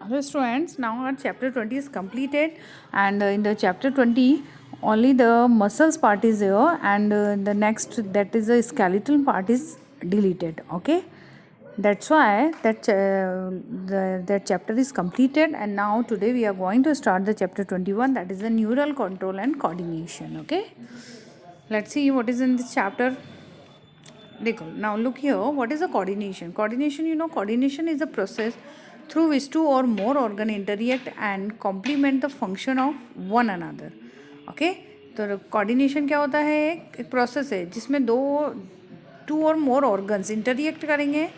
Hello students, now our chapter 20 is completed, and in the chapter 20 only the muscles part is there, and the next, that is the skeletal part, is deleted. Okay, that's why that chapter is completed, and now today we are going to start the chapter 21, that is the neural control and coordination. Okay, let's see what is in this chapter. Now look here, what is the coordination? Coordination is a process through which two or more organs interact and complement the function of one another. Okay, तो coordination क्या होता है? एक process है जिसमें to और मोर organs इंटरएक्ट करेंगे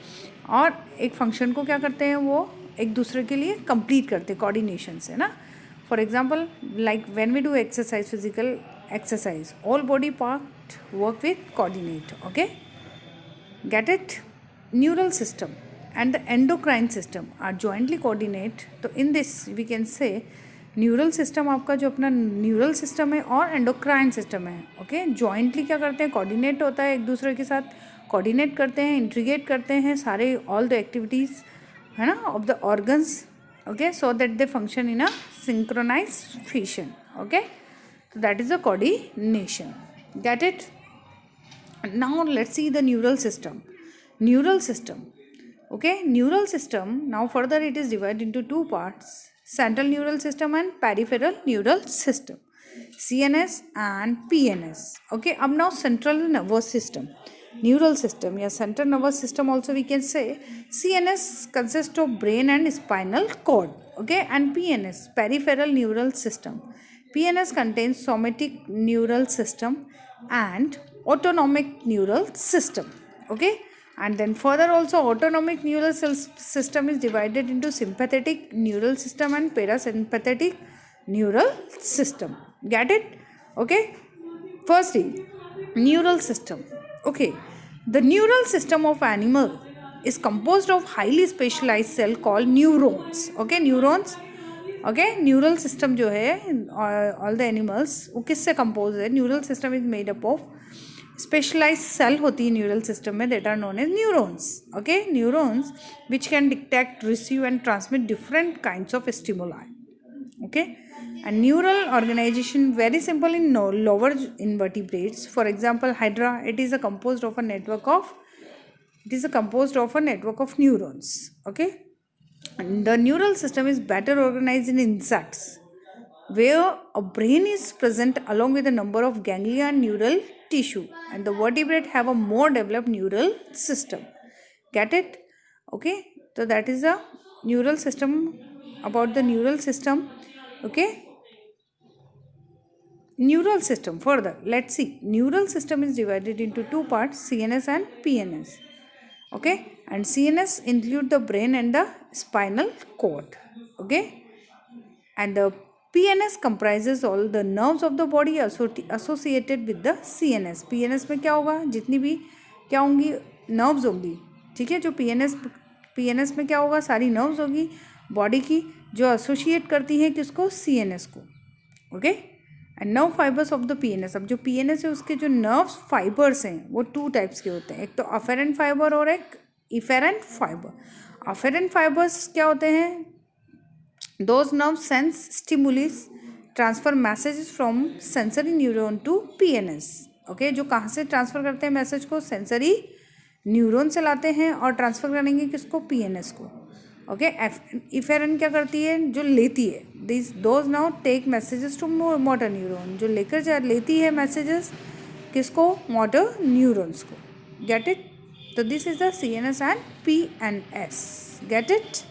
और एक फंक्शन को क्या करते हैं, वो एक दूसरे के लिए कंप्लीट करते हैं कोऑर्डिनेशन से ना. For example, like when we do exercise, physical exercise, all body part work with coordinate. Okay, get it? Neural system and the endocrine system are jointly coordinate. तो in this we can say neural system, आपका जो अपना neural system है और endocrine system है, okay, jointly क्या करते हैं, कोऑर्डिनेट होता है, एक दूसरे के साथ कोऑर्डिनेट करते हैं, इंट्रीगेट करते हैं सारे ऑल द एक्टिविटीज़, है ना, of the organs. Okay, so that they function in a synchronise fashion. Okay, तो that is a coordination. Get it? Now let's see the neural system. Okay, neural system, now further it is divided into two parts: central neural system and peripheral neural system, CNS and PNS. Okay, now central nervous system, neural system, yeah, central nervous system also we can say. CNS consists of brain and spinal cord. Okay, and PNS, peripheral neural system. PNS contains somatic neural system and autonomic neural system. Okay, and then further also autonomic neural system is divided into sympathetic neural system and parasympathetic neural system. Get it? Okay, firstly, neural system. Okay, the neural system of animal is composed of highly specialized cell called neurons. Okay, neurons. Okay, neural system जो है all the animals, वो किससे compose है? Neural system is made up of specialize cell होती है neural system में, that are known as neurons. Okay, neurons which can detect, receive and transmit different kinds of stimuli. Okay, and neural organization very simple in lower invertebrates. For example, hydra, it is a compose of a network of neurons. Okay, the neural system is better organized in insects, where a brain is present along with a number of ganglia and neural tissue, and the vertebrate have a more developed neural system. Get it? Okay, so that is a neural system, about the neural system. Okay, neural system. Further, let's see, neural system is divided into two parts: CNS and PNS. Okay, and CNS include the brain and the spinal cord. Okay, and the PNS comprises all the nerves of the body associated with the CNS. PNS में क्या होगा? जितनी भी क्या होंगी, nerves होंगी. ठीक है, जो PNS में क्या होगा, सारी नर्व्स होगी बॉडी की, जो एसोसिएट करती हैं किसको? CNS को. Okay, and nerve fibres of the PNS. अब जो PNS है उसके जो नर्व्स फाइबर्स हैं वो टू टाइप्स के होते हैं, एक तो अफेरेंट फाइबर और एक इफेरेंट फाइबर. अफेरेंट फाइबर्स क्या होते हैं? Those nerve sense stimulus, transfer messages from sensory neuron to PNS. Okay, जो कहाँ से ट्रांसफ़र करते हैं मैसेज को? सेंसरी न्यूरॉन से लाते हैं और ट्रांसफ़र करेंगे किसको? PNS को. ओके, इफेरेंट क्या करती है? जो लेती है. Those now take messages to motor neuron, जो लेती है मैसेजेस किसको? मोटर न्यूरॉन्स को. Get it? तो this is the CNS and PNS. Get it?